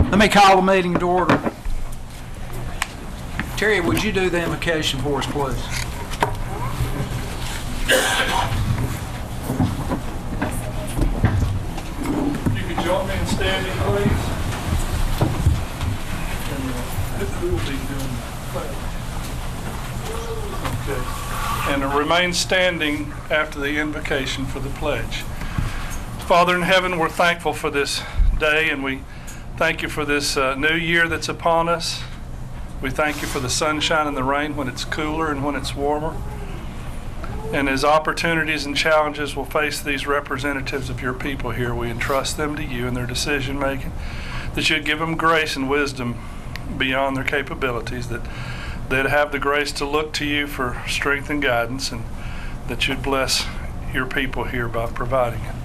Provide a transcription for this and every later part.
Let me call the meeting to order. Terry, would you do the invocation for us, please? You could join me in standing, please. And who will be doing the pledge? Okay. And remain standing after the invocation for the pledge. Father in heaven, we're thankful for this day, and we thank you for this new year that's upon us. We thank you for the sunshine and the rain when it's cooler and when it's warmer. And as opportunities and challenges will face these representatives of your people here, we entrust them to you in their decision making, that you'd give them grace and wisdom beyond their capabilities, that they'd have the grace to look to you for strength and guidance, and that you'd bless your people here by providing it.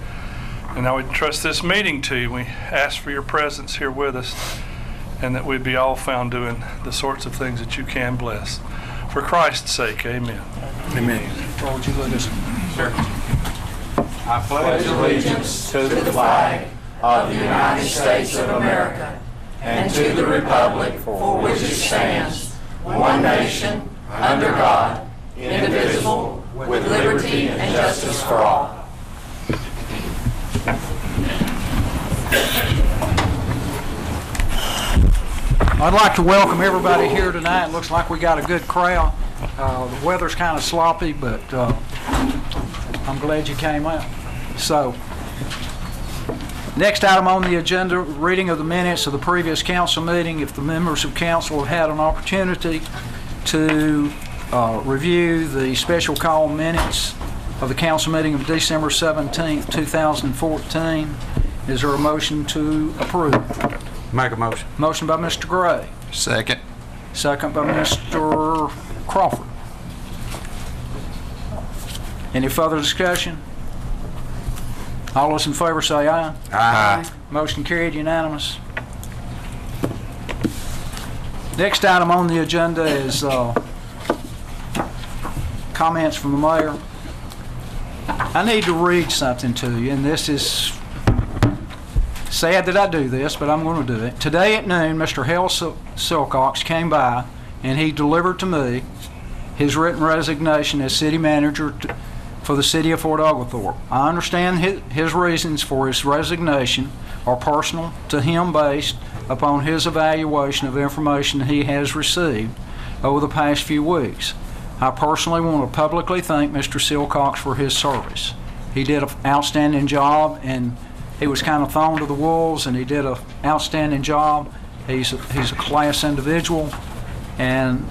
And now we entrust this meeting to you. We ask for your presence here with us, and that we'd be all found doing the sorts of things that you can bless. For Christ's sake, amen. Amen. Lord, would you lead us? Sure. I pledge allegiance to the flag of the United States of America and to the republic for which it stands, one nation, under God, indivisible, with liberty and justice for all. I'd like to welcome everybody here tonight. It looks like we got a good crowd. The weather's kind of sloppy, but I'm glad you came out. So, next item on the agenda, reading of the minutes of the previous council meeting. If the members of council have had an opportunity to review the special call minutes of the council meeting of December 17th, 2014, is there a motion to approve? Make a motion. Motion by Mr. Gray. Second. Second by Mr. Crawford. Any further discussion? All those in favor say aye. Aye. Motion carried, unanimous. Next item on the agenda is comments from the mayor. I need to read something to you, and this is sad that I do this, but I'm going to do it. Today at noon, Mr. Hale Silcox came by, and he delivered to me his written resignation as city manager for the city of Fort Oglethorpe. I understand his reasons for his resignation are personal to him based upon his evaluation of information he has received over the past few weeks. I personally want to publicly thank Mr. Silcox for his service. He did an outstanding job, and he was kind of thrown to the wolves, and he did an outstanding job. He's a class individual, and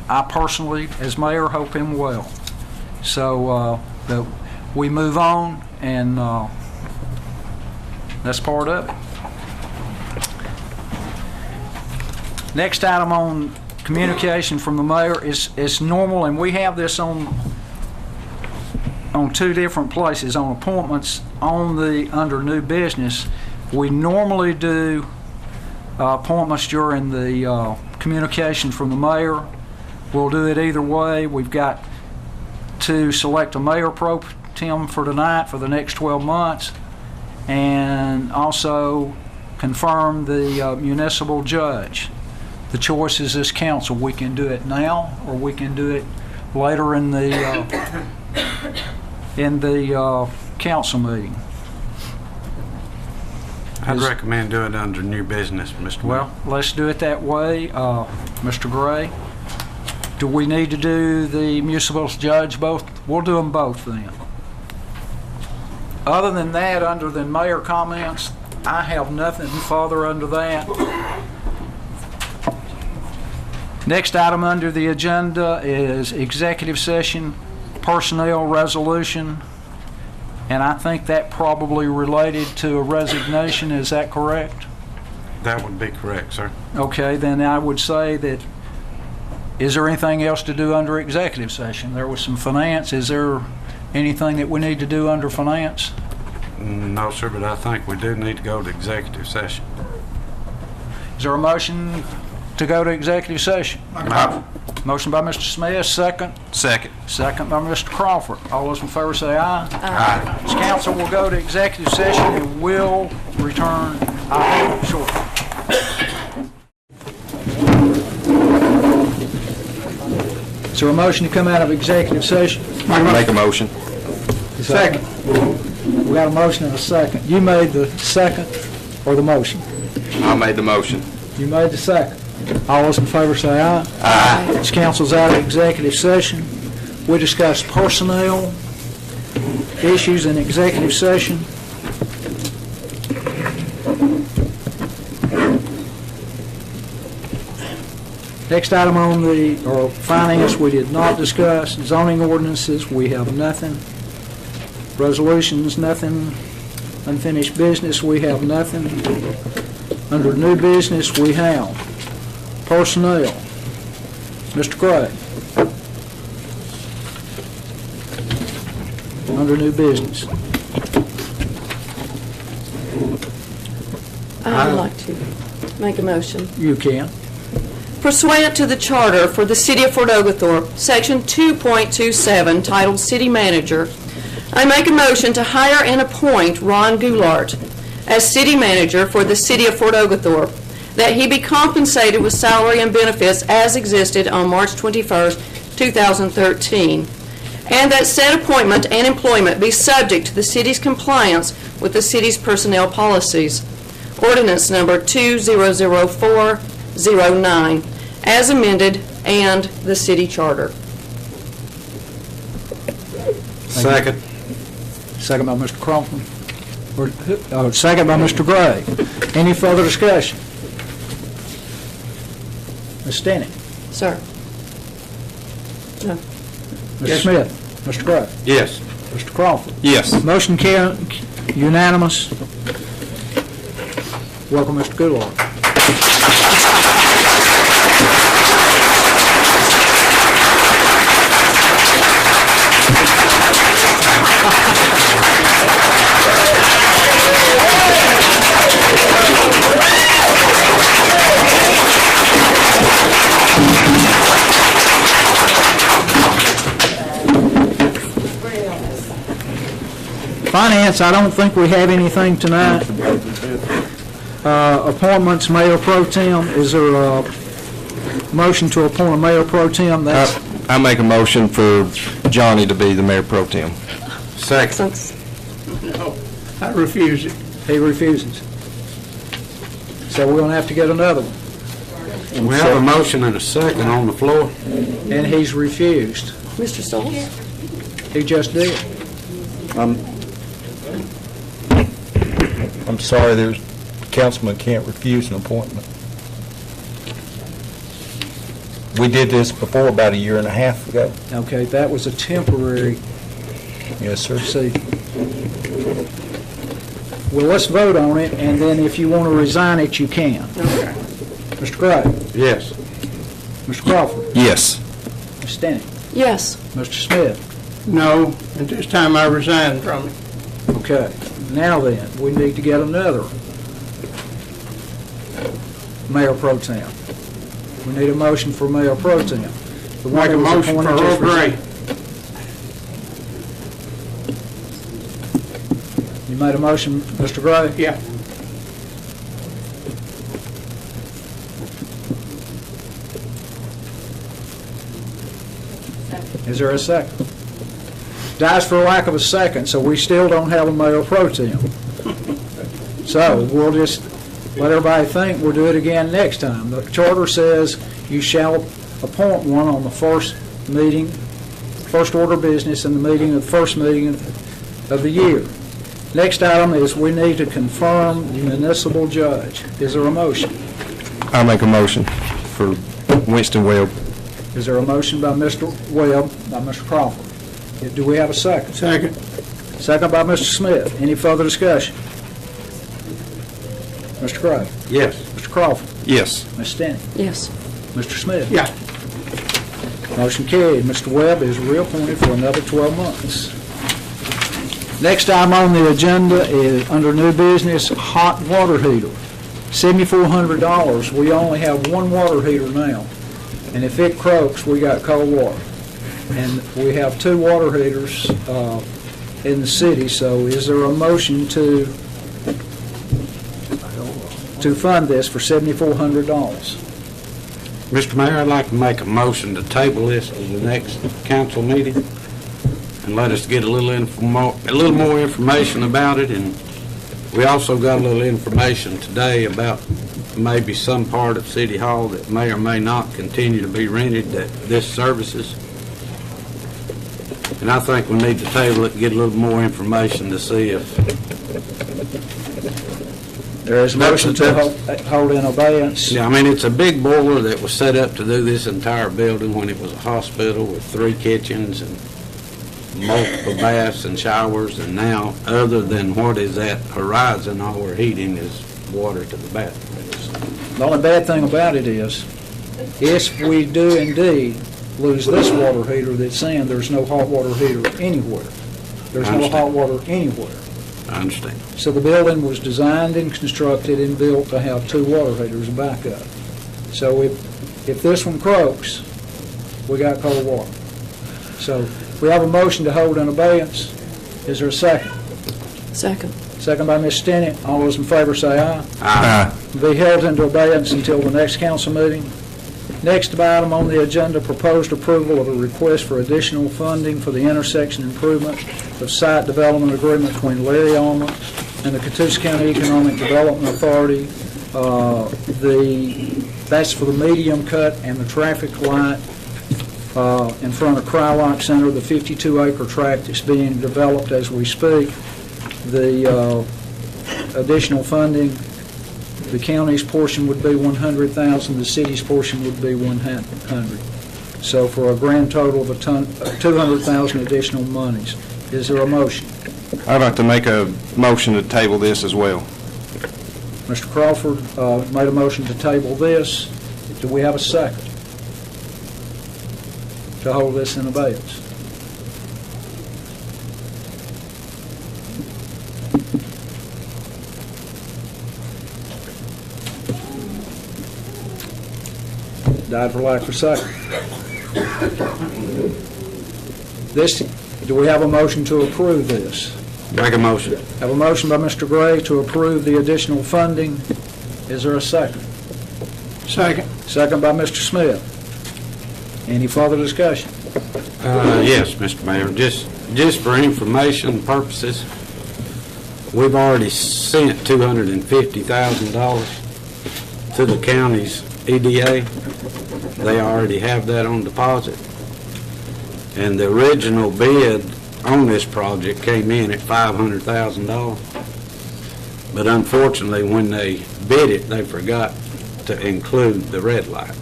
I personally, as mayor, hope him well. So we move on, and that's part of it. Next item on communication from the mayor is normal, and we have this on two different places. On appointments, under new business, we normally do appointments during the communication from the mayor. We'll do it either way. We've got to select a mayor pro tem for tonight for the next 12 months, and also confirm the municipal judge. The choice is this council. We can do it now, or we can do it later in the council meeting. I'd recommend doing it under new business, Mr. Well, let's do it that way. Mr. Gray, do we need to do the municipal judge both? We'll do them both then. Other than that, under the mayor comments, I have nothing further under that. Next item under the agenda is executive session personnel resolution, and I think that probably related to a resignation. Is that correct? That would be correct, sir. Okay, then I would say that, is there anything else to do under executive session? There was some finance. Is there anything that we need to do under finance? No, sir, but I think we do need to go to executive session. Is there a motion to go to executive session? Motion by Mr. Smith, second. Second. Second by Mr. Crawford. All those in favor say aye. Aye. This council will go to executive session and will return shortly. Is there a motion to come out of executive session? Make a motion. Second. We got a motion and a second. You made the second or the motion? I made the motion. You made the second. All those in favor say aye. Aye. This council's out of executive session. We discussed personnel issues in executive session. Next item on finance, we did not discuss. Zoning ordinances, we have nothing. Resolutions, nothing. Unfinished business, we have nothing. Under new business, we have personnel. Mr. Gray. Under new business. I'd like to make a motion. You can. Pursuant to the charter for the City of Fort Oglethorpe, Section 2.27, titled City Manager, I make a motion to hire and appoint Ron Goulart as City Manager for the City of Fort Oglethorpe, that he be compensated with salary and benefits as existed on March 21st, 2013, and that said appointment and employment be subject to the city's compliance with the city's personnel policies. Ordinance number 200409, as amended, and the city charter. Second. Second by Mr. Crawford. Second by Mr. Gray. Any further discussion? Ms. Stinney? Sir? No. Mr. Smith? Mr. Gray? Yes. Mr. Crawford? Yes. Motion carried, unanimous. Welcome, Mr. Goodall. Finance, I don't think we have anything tonight. Appointments, Mayor Pro Tem. Is there a motion to appoint a Mayor Pro Tem? I make a motion for Johnny to be the Mayor Pro Tem. Second. No, I refuse it. He refuses. So we're going to have to get another one. We have a motion and a second on the floor. And he's refused. Mr. Stoll? He just did. I'm sorry, councilman can't refuse an appointment. We did this before about a year and a half ago. Okay, that was a temporary Yes, sir. seat. Well, let's vote on it, and then if you want to resign it, you can. Okay. Mr. Gray? Yes. Mr. Crawford? Yes. Ms. Stinney? Yes. Mr. Smith? No, at this time I resign from it. Okay, now then, we need to get another Mayor Pro Tem. We need a motion for Mayor Pro Tem. The one Make a that was motion for appointed Earl just Gray. You made a motion, Mr. Gray? Yeah. Is there a second? Dies for lack of a second, so we still don't have a Mayor Pro Tem. So we'll just let everybody think we'll do it again next time. The charter says you shall appoint one on the first meeting, first order of business in the meeting of the first meeting of the year. Next item is we need to confirm the municipal judge. Is there a motion? I make a motion for Winston Webb. Is there a motion by Mr. Webb, by Mr. Crawford? Do we have a second? Second. Second by Mr. Smith. Any further discussion? Mr. Gray? Yes. Mr. Crawford? Yes. Ms. Stinney? Yes. Mr. Smith? Yeah. Motion carried. Mr. Webb is reappointed for another 12 months. Next item on the agenda is under new business, hot water heater. $7,400. We only have one water heater now. And if it croaks, we got cold water. And we have two water heaters in the city, so is there a motion to fund this for $7,400? Mr. Mayor, I'd like to make a motion to table this to the next council meeting and let us get a little more information about it. And we also got a little information today about maybe some part of City Hall that may or may not continue to be rented, that this services. And I think we need to table it and get a little more information to see if... There is a motion to hold in abeyance. Yeah, I mean, it's a big boiler that was set up to do this entire building when it was a hospital with 3 kitchens and multiple baths and showers, and now, other than what is at Horizon, all we're heating is water to the bathroom. The only bad thing about it is, if we do indeed lose this water heater that's in, there's no hot water heater anywhere. There's no hot water anywhere. I understand. So the building was designed and constructed and built to have 2 water heaters backup. So if this one croaks, we got cold water. So we have a motion to hold in abeyance. Is there a second? Second. Second by Ms. Stinnett. All those in favor say aye. Aye. Be held into abeyance until the next council meeting. Next item on the agenda, proposed approval of a request for additional funding for the intersection improvement of site development agreement between Larry Alma and the Catoosa County Economic Development Authority. That's for the medium cut and the traffic light in front of Crylock Center, the 52-acre tract that's being developed as we speak. The additional funding, the county's portion would be $100,000, the city's portion would be $100,000. So for a grand total of $200,000 additional monies. Is there a motion? I'd like to make a motion to table this as well. Mr. Crawford made a motion to table this. Do we have a second to hold this in abeyance? Died for lack of a second. Do we have a motion to approve this? Make a motion. Have a motion by Mr. Gray to approve the additional funding. Is there a second? Second. Second by Mr. Smith. Any further discussion? Yes, Mr. Mayor, just for information purposes, we've already sent $250,000 to the county's EDA. They already have that on deposit. And the original bid on this project came in at $500,000. But unfortunately, when they bid it, they forgot to include the red light.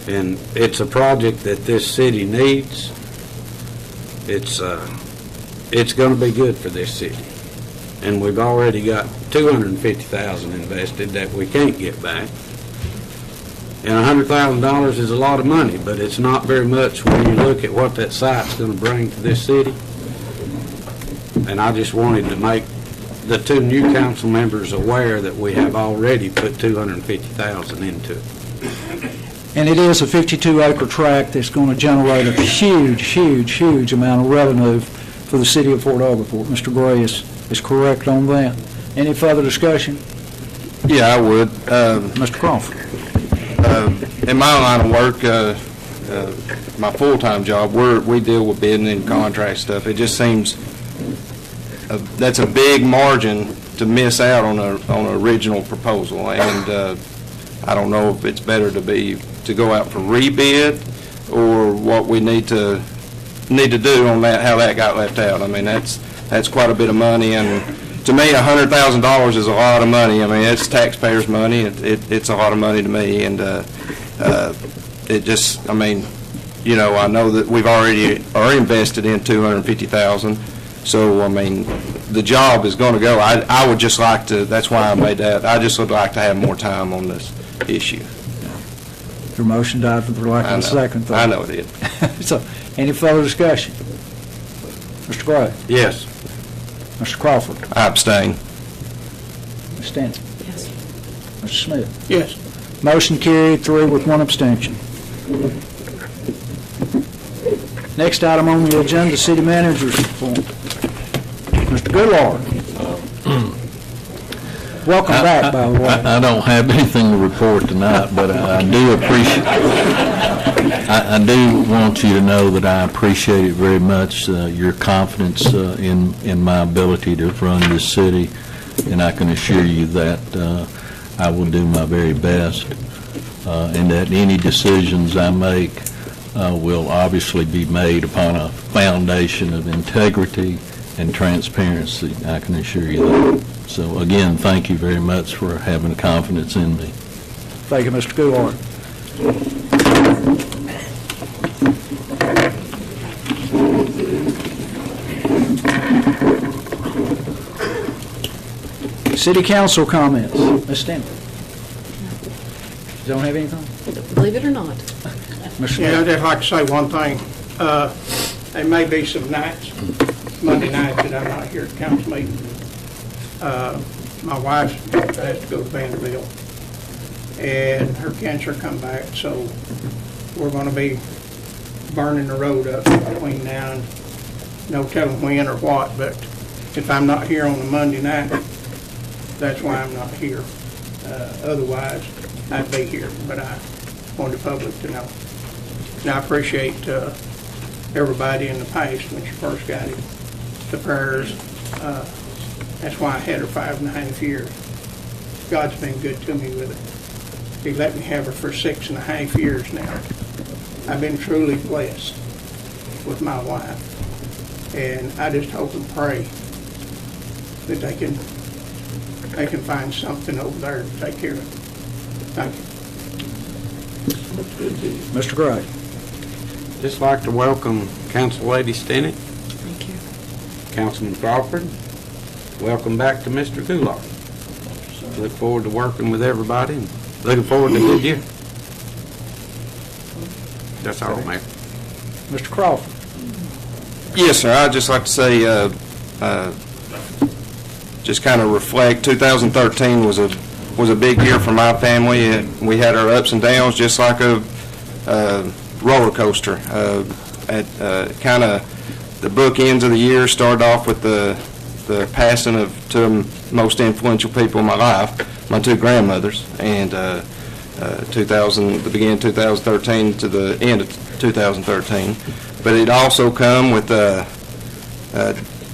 And it's a project that this city needs. It's going to be good for this city. And we've already got $250,000 invested that we can't get back. And $100,000 is a lot of money, but it's not very much when you look at what that site's going to bring to this city. And I just wanted to make the 2 new council members aware that we have already put $250,000 into it. And it is a 52-acre tract that's going to generate a huge amount of revenue for the city of Fort Oglethorpe. Mr. Gray is correct on that. Any further discussion? Yeah, I would. Mr. Crawford. In my line of work, my full-time job, we deal with bidding and contract stuff. It just seems that's a big margin to miss out on an original proposal, and I don't know if it's better to go out for rebid or what we need to do on that, how that got left out. I mean, that's quite a bit of money, and to me, $100,000 is a lot of money. I mean, it's taxpayers' money. It's a lot of money to me, and it just, I mean, you know, I know that we've already are invested in $250,000. So, I mean, the job is going to go. I would just like to, that's why I made that. I just would like to have more time on this issue. Your motion died for the lack of a second. I know it did. So, any further discussion? Mr. Gray? Yes. Mr. Crawford? I abstain. Ms. Stanton? Yes. Mr. Smith? Yes. Motion carried, 3 with 1 abstention. Next item on the agenda, City Manager's report. Mr. Goodlord. Welcome back, by the way. I don't have anything to report tonight, but I do appreciate, I do want you to know that I appreciate it very much, your confidence in my ability to run this city, and I can assure you that I will do my very best, and that any decisions I make will obviously be made upon a foundation of integrity and transparency. I can assure you that. So again, thank you very much for having confidence in me. Thank you, Mr. Goulart. City Council comments. Ms. Stanley. You don't have anything? Believe it or not. Mr. Yeah, I'd just like to say one thing. There may be some nights, Monday nights, that I'm not here at council meeting. My wife has to go to Vanderbilt, and her cancer come back, so we're going to be burning the road up between now and no telling when or what, but if I'm not here on a Monday night, that's why I'm not here. Otherwise, I'd be here, but I want the public to know. And I appreciate everybody in the past when she first got it, the prayers. That's why I had her 5.5 years. God's been good to me with it. He let me have her for 6.5 years now. I've been truly blessed with my wife. And I just hope and pray that they can find something over there to take care of it. Thank you. Mr. Gray. Just like to welcome Council Lady Stinnett. Thank you. Councilman Crawford. Welcome back to Mr. Goulart. Look forward to working with everybody and looking forward to a good year. That's all, Mayor. Mr. Crawford. Yes, sir. I'd just like to say, just kind of reflect, 2013 was a big year for my family. We had our ups and downs, just like a roller coaster. At kind of the bookends of the year, started off with the passing of two of the most influential people in my life, my two grandmothers, and the beginning of 2013 to the end of 2013. But it also come with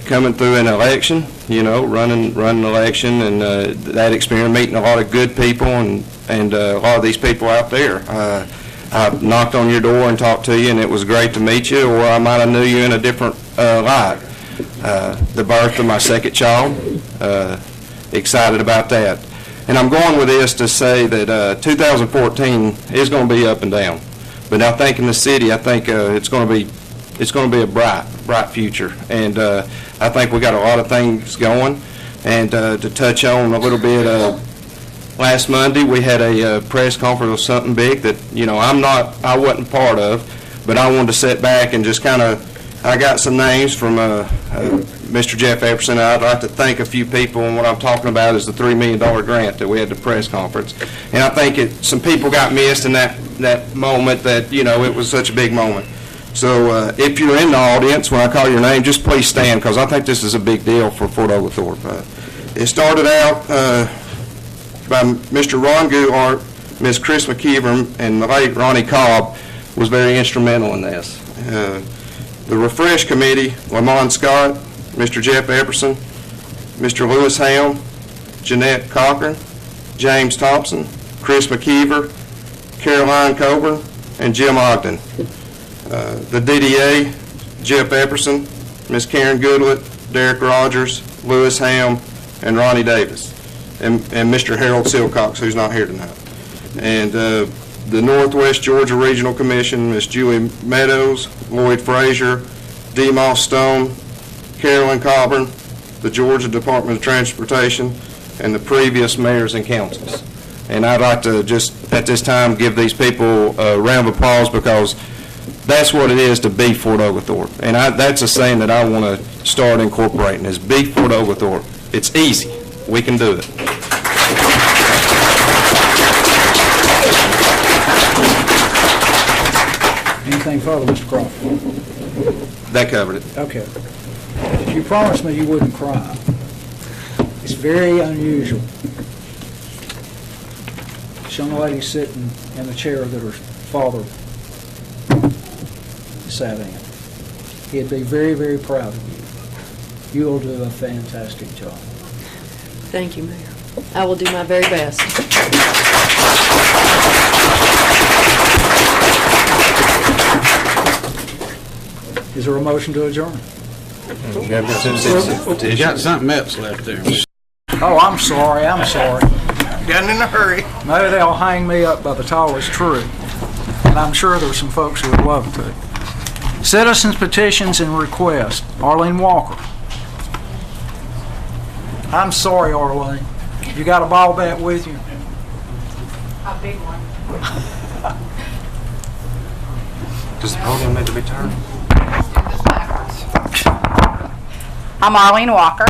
coming through an election, running an election, and that experience, meeting a lot of good people and a lot of these people out there. I knocked on your door and talked to you, and it was great to meet you, or I might have knew you in a different light. The birth of my second child, excited about that. And I'm going with this to say that 2014 is going to be up and down. But I think in the city, I think it's going to be a bright future. And I think we got a lot of things going. And to touch on a little bit, last Monday we had a press conference of something big that I wasn't part of, but I wanted to sit back and just kind of. I got some names from Mr. Jeff Epperson. I'd like to thank a few people, and what I'm talking about is the $3 million grant that we had at the press conference. And I think some people got missed in that moment that, it was such a big moment. So if you're in the audience, when I call your name, just please stand, because I think this is a big deal for Fort Oglethorpe. It started out by Mr. Ron Goulart, Ms. Chris McKeever, and the late Ronnie Cobb was very instrumental in this. The Refresh Committee, Lamont Scott, Mr. Jeff Epperson, Mr. Lewis Helm, Jeanette Cochran, James Thompson, Chris McKeever, Caroline Coburn, and Jim Ogden. The DDA, Jeff Epperson, Ms. Karen Goodlett, Derek Rogers, Lewis Helm, and Ronnie Davis, and Mr. Harold Silcox, who's not here tonight. And the Northwest Georgia Regional Commission, Ms. Julie Meadows, Lloyd Frazier, D. Moss Stone, Carolyn Coburn, the Georgia Department of Transportation, and the previous mayors and councils. And I'd like to just, at this time, give these people a round of applause, because that's what it is to be Fort Oglethorpe. And that's a saying that I want to start incorporating, is be Fort Oglethorpe. It's easy. We can do it. Anything further, Mr. Crawford? That covered it. Okay. You promised me you wouldn't cry. It's very unusual this young lady sitting in the chair that her father sat in. He'd be very, very proud of you. You will do a fantastic job. Thank you, Mayor. I will do my very best. Is there a motion to adjourn? You got something else left there. Oh, I'm sorry. Done in a hurry. Maybe they'll hang me up by the tallest tree. And I'm sure there's some folks who would love to. Citizens petitions and requests. Arlene Walker. I'm sorry, Arlene. You got a ball bat with you? A big one. Does the podium need to be turned? I'm Arlene Walker.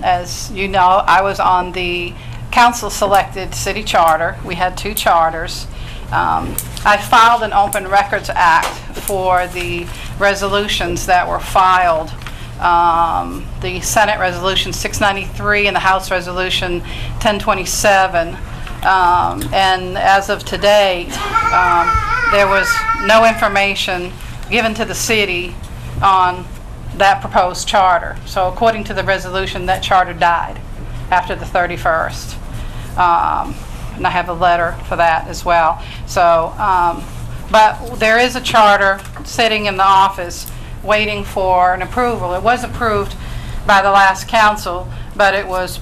As you know, I was on the council-selected city charter. We had 2 charters. I filed an Open Records Act for the resolutions that were filed. The Senate Resolution 693 and the House Resolution 1027. And as of today, there was no information given to the city on that proposed charter. So according to the resolution, that charter died after the 31st. And I have a letter for that as well. So, but there is a charter sitting in the office waiting for an approval. It was approved by the last council, but it was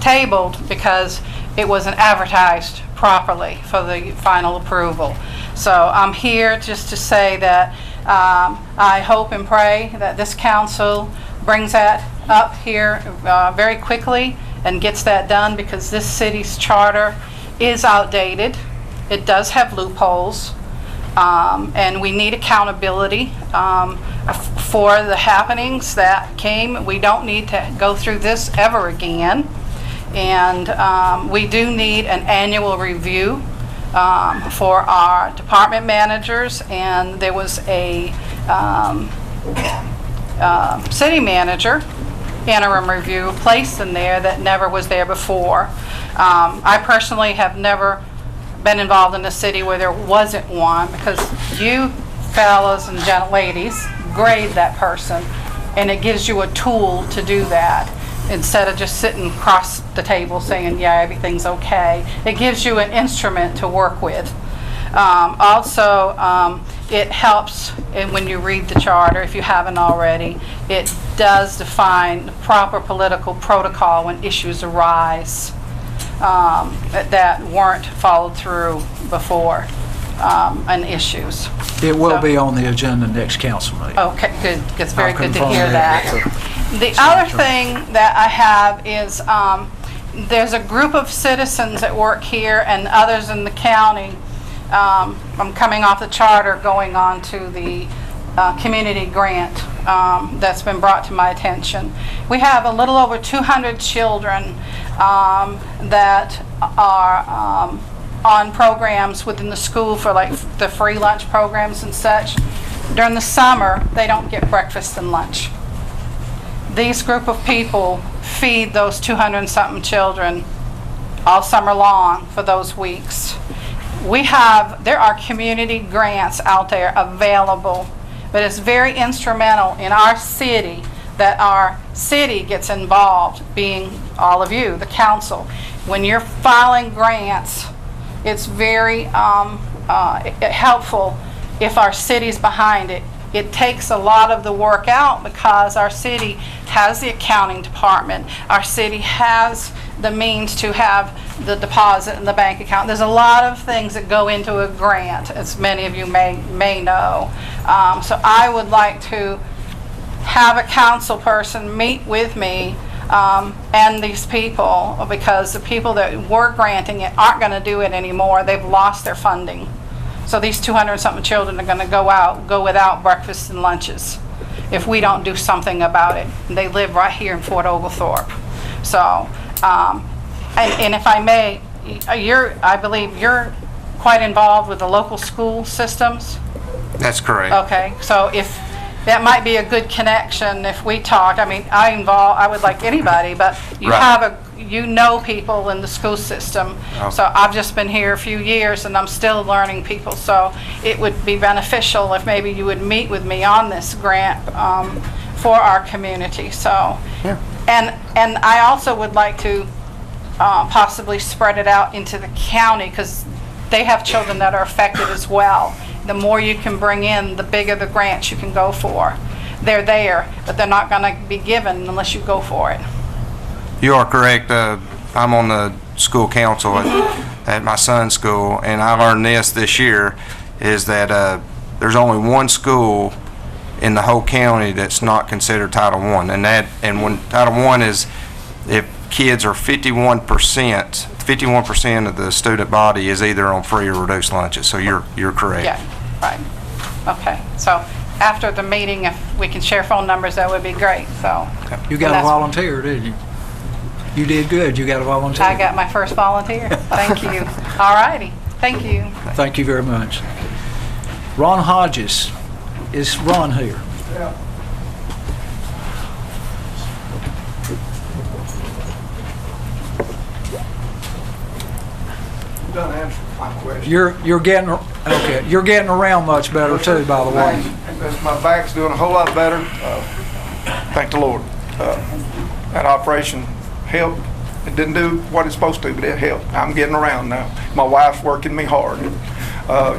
tabled because it wasn't advertised properly for the final approval. So I'm here just to say that I hope and pray that this council brings that up here very quickly and gets that done, because this city's charter is outdated. It does have loopholes, and we need accountability for the happenings that came. We don't need to go through this ever again. And we do need an annual review for our department managers, and there was a city manager interim review placed in there that never was there before. I personally have never been involved in a city where there wasn't one, because you fellas and ladies grade that person, and it gives you a tool to do that, instead of just sitting across the table saying, yeah, everything's okay. It gives you an instrument to work with. Also, it helps when you read the charter, if you haven't already. It does define the proper political protocol when issues arise that weren't followed through before, and issues. It will be on the agenda next council meeting. Okay, good. It's very I'll good to confirm hear that. that. The other thing that I have is there's a group of citizens that work here and others in the county. I'm coming off the charter, going on to the community grant that's been brought to my attention. We have a little over 200 children that are on programs within the school for like the free lunch programs and such. During the summer, they don't get breakfast and lunch. These group of people feed those 200-something children all summer long for those weeks. There are community grants out there available, but it's very instrumental in our city that our city gets involved, being all of you, the council. When you're filing grants, it's very helpful if our city's behind it. It takes a lot of the work out because our city has the accounting department. Our city has the means to have the deposit in the bank account. There's a lot of things that go into a grant, as many of you may know. So I would like to have a council person meet with me and these people, because the people that were granting it aren't going to do it anymore. They've lost their funding. So these 200-something children are going to go without breakfasts and lunches if we don't do something about it. And they live right here in Fort Oglethorpe. So, and if I may, I believe you're quite involved with the local school systems. That's correct. Okay, so if that might be a good connection if we talked. I mean, I would like anybody, but you Right. you know people in the school system. Oh. So I've just been here a few years and I'm still learning people. So it would be beneficial if maybe you would meet with me on this grant for our community. So, and I also would like to possibly spread it out into the county because they have children that are affected as well. The more you can bring in, the bigger the grants you can go for. They're there, but they're not going to be given unless you go for it. You are correct. I'm on the school council at my son's school, and I learned this year, is that there's only one school in the whole county that's not considered Title I, and when Title I is if kids are 51% of the student body is either on free or reduced lunches. So you're correct. Yeah, right. Okay. So after the meeting, if we can share phone numbers, that would be great. So You got a volunteer, didn't you? You did good. You got a volunteer. I got my first volunteer. Thank you. All righty. Thank you. Thank you very much. Ron Hodges. Is Ron here? Yeah. You done answered my question. You're getting okay. You're getting around much better too, by the way. Thanks. My back's doing a whole lot better. Thank the Lord. That operation helped. It didn't do what it's supposed to, but it helped. I'm getting around now. My wife's working me hard.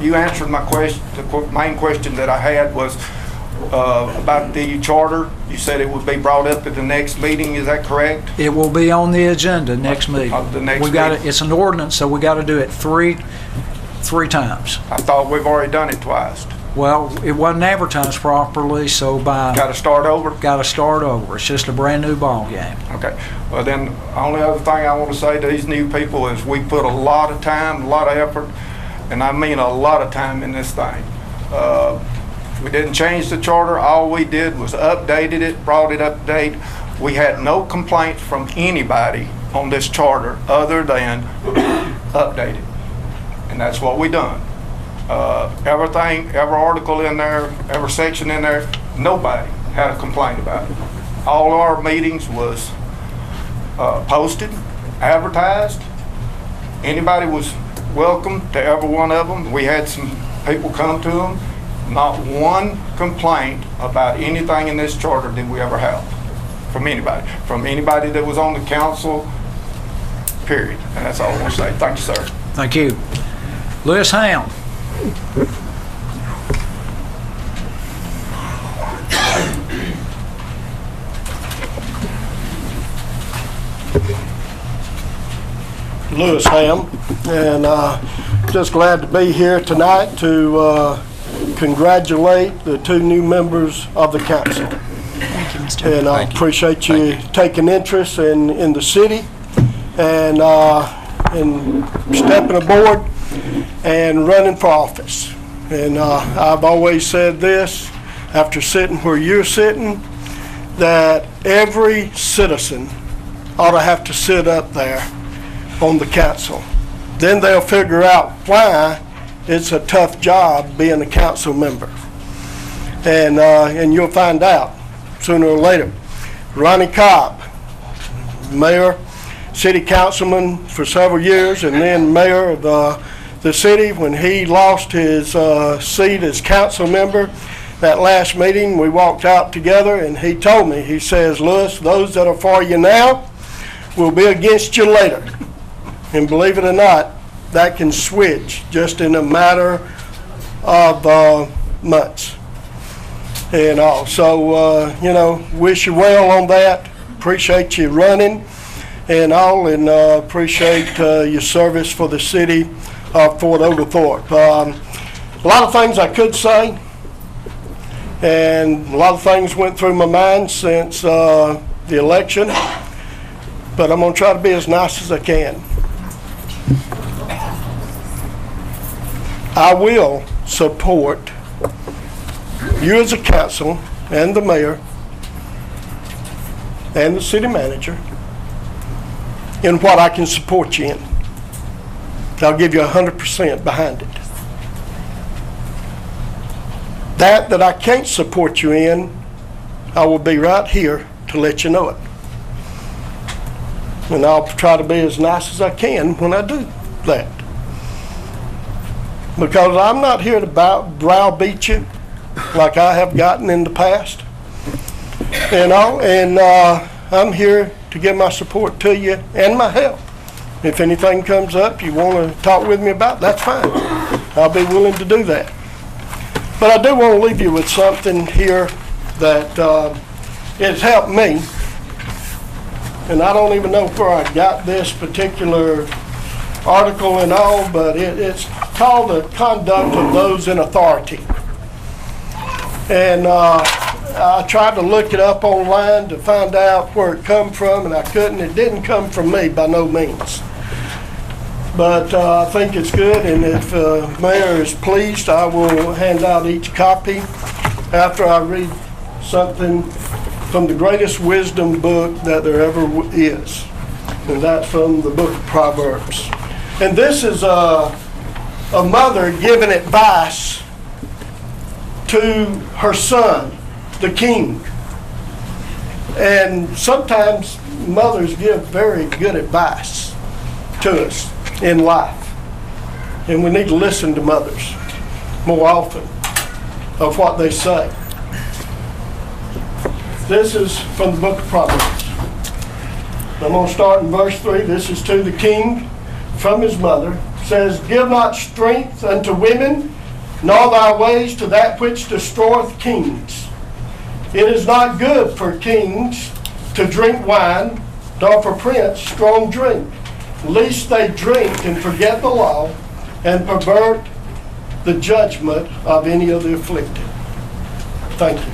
You answered my question. The main question that I had was about the charter. You said it would be brought up at the next meeting. Is that correct? It will be on the agenda next meeting. The next we got meeting. It's an ordinance, so we got to do it three times. I thought we've already done it twice. Well, it wasn't advertised properly, so Got to start over? got to start over. It's just a brand new ball game. Okay. Well, then, the only other thing I want to say to these new people is we put a lot of time, a lot of effort, and I mean a lot of time in this thing. We didn't change the charter. All we did was updated it, brought it up to date. We had no complaints from anybody on this charter other than updated. And that's what we done. Everything, every article in there, every section in there, nobody had a complaint about it. All our meetings was posted, advertised. Anybody was welcome to every one of them. We had some people come to them. Not one complaint about anything in this charter did we ever have from anybody that was on the council, period. And that's all I want to say. Thank you, sir. Thank you. Lewis Hound. Lewis Ham, and just glad to be here tonight to congratulate the two new members of the council. Thank you, Mr. And I appreciate you taking interest in the city and stepping aboard and running for office. And I've always said this, after sitting where you're sitting, that every citizen ought to have to sit up there on the council. Then they'll figure out why it's a tough job being a council member. And you'll find out sooner or later. Ronnie Cobb, mayor, city councilman for several years, and then mayor of the city. When he lost his seat as council member, that last meeting, we walked out together and he told me, he says, "Lewis, those that are for you now will be against you later." And believe it or not, that can switch just in a matter of months. And all. So, wish you well on that. Appreciate you running and all, and appreciate your service for the city of Fort Oglethorpe. A lot of things I could say, and a lot of things went through my mind since the election, but I'm going to try to be as nice as I can. I will support you as a council and the mayor and the city manager in what I can support you in. I'll give you 100% behind it. That I can't support you in, I will be right here to let you know it. And I'll try to be as nice as I can when I do that. Because I'm not here to browbeat you like I have gotten in the past. And I'm here to give my support to you and my help. If anything comes up you want to talk with me about, that's fine. I'll be willing to do that. But I do want to leave you with something here that it's helped me. And I don't even know where I got this particular article and all, but it's called The Conduct of Those in Authority. And I tried to look it up online to find out where it come from, and I couldn't. It didn't come from me by no means. But I think it's good, and if Mayor is pleased, I will hand out each copy after I read something from the greatest wisdom book that there ever is, and that's from the book of Proverbs. And this is a mother giving advice to her son, the king. And sometimes mothers give very good advice to us in life. And we need to listen to mothers more often of what they say. This is from the book of Proverbs. I'm going to start in verse 3. This is to the king from his mother. It says, "Give not strength unto women, nor thy ways to that which destroyeth kings. It is not good for kings to drink wine, nor for prince strong drink, lest they drink and forget the law, and pervert the judgment of any of the afflicted." Thank you.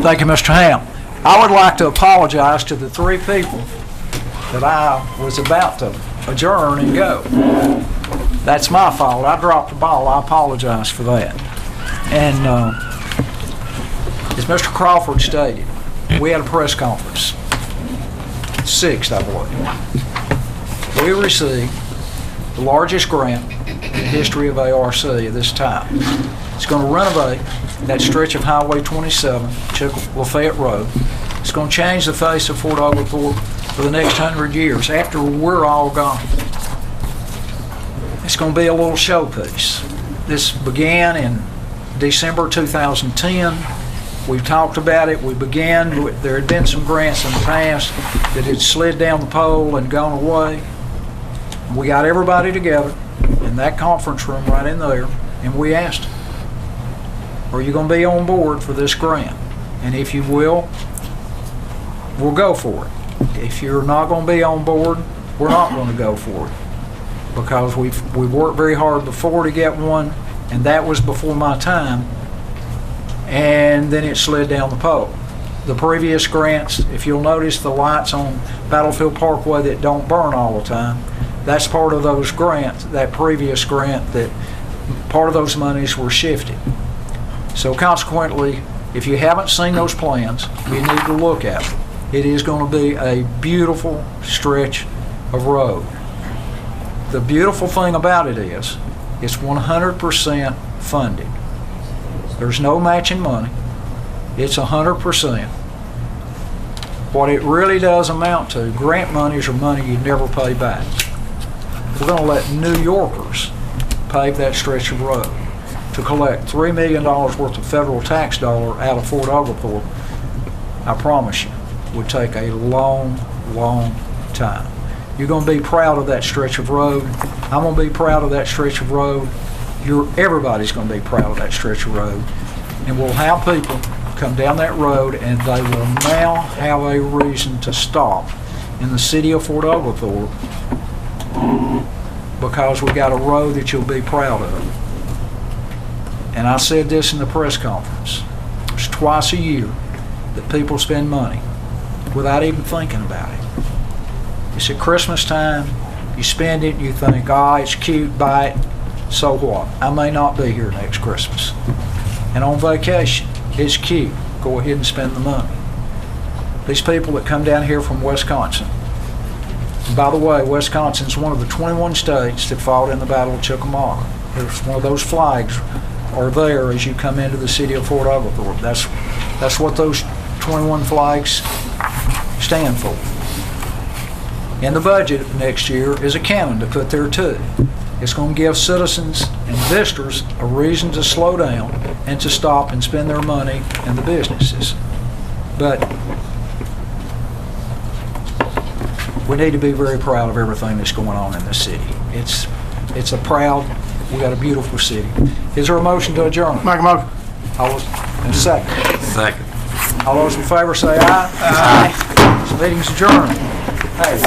Thank you, Mr. Ham. I would like to apologize to the three people that I was about to adjourn and go. That's my fault. I dropped the ball. I apologize for that. And as Mr. Crawford stated, we had a press conference, 6th, I believe. We received the largest grant in the history of ARC at this time. It's going to renovate that stretch of Highway 27, Lafayette Road. It's going to change the face of Fort Oglethorpe for the next 100 years after we're all gone. It's going to be a little showpiece. This began in December 2010. We've talked about it. We began, there had been some grants in the past that had slid down the pole and gone away. We got everybody together in that conference room right in there, and we asked them, are you going to be on board for this grant? And if you will, we'll go for it. If you're not going to be on board, we're not going to go for it. Because we've worked very hard before to get one, and that was before my time, and then it slid down the pole. The previous grants, if you'll notice the lights on Battlefield Parkway that don't burn all the time, that's part of those grants, that previous grant, that part of those monies were shifted. So consequently, if you haven't seen those plans, you need to look at them. It is going to be a beautiful stretch of road. The beautiful thing about it is, it's 100% funded. There's no matching money. It's 100%. What it really does amount to, grant monies are money you never pay back. We're going to let New Yorkers pave that stretch of road. To collect $3 million worth of federal tax dollar out of Fort Oglethorpe, I promise you, would take a long, long time. You're going to be proud of that stretch of road. I'm going to be proud of that stretch of road. Everybody's going to be proud of that stretch of road. And we'll have people come down that road, and they will now have a reason to stop in the city of Fort Oglethorpe because we got a road that you'll be proud of. and I said this in the press conference, it's twice a year that people spend money without even thinking about it. It's at Christmas time, you spend it, you think, it's cute, buy it, so what? I may not be here next Christmas. And on vacation, it's cute, go ahead and spend the money. These people that come down here from Wisconsin, and by the way, Wisconsin's one of the 21 states that fought in the Battle of Chickamauga. There's one of those flags are there as you come into the city of Fort Oglethorpe. That's what those 21 flags stand for. In the budget next year is a cannon to put there too. It's going to give citizens and visitors a reason to slow down and to stop and spend their money in the businesses. But we need to be very proud of everything that's going on in this city. It's we got a beautiful city. Is there a motion to adjourn? Make a motion. And second. Second. All those in favor say aye. Aye. This meeting's adjourned. Hey.